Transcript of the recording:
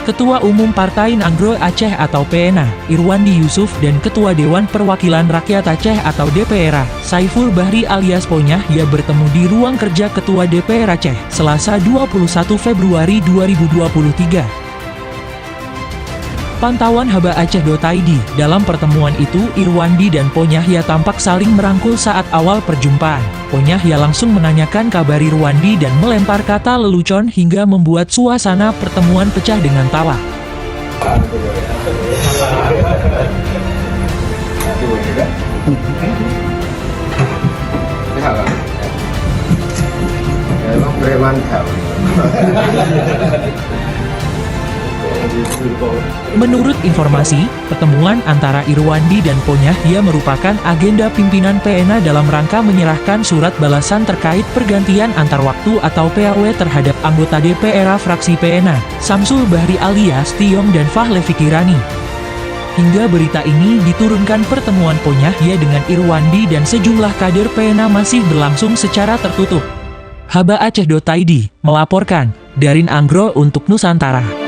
Ketua Umum Partai Nanggro Aceh atau PNA, Irwandi Yusuf dan Ketua Dewan Perwakilan Rakyat Aceh atau DPR, Saiful Bahri alias Ponyahya bertemu di ruang kerja Ketua DPR Aceh, Selasa 21 Februari 2023. Pantauan habaaceh.id, dalam pertemuan itu Irwandi dan Ponyahya tampak saling merangkul saat awal perjumpaan. Ponyahya langsung menanyakan kabar Irwandi dan melempar kata lelucon hingga membuat suasana pertemuan pecah dengan tawa. Menurut informasi, pertemuan antara Irwandi dan Ponyahya merupakan agenda pimpinan PNA dalam rangka menyerahkan surat balasan terkait pergantian antar waktu atau PAW terhadap anggota DPR fraksi PNA, Samsul Bahri alias Tiong dan Fahle Fikirani. Hingga berita ini diturunkan, pertemuan Ponyahya dengan Irwandi dan sejumlah kader PNA masih berlangsung secara tertutup. habaaceh.id melaporkan, dari Nanggro untuk Nusantara.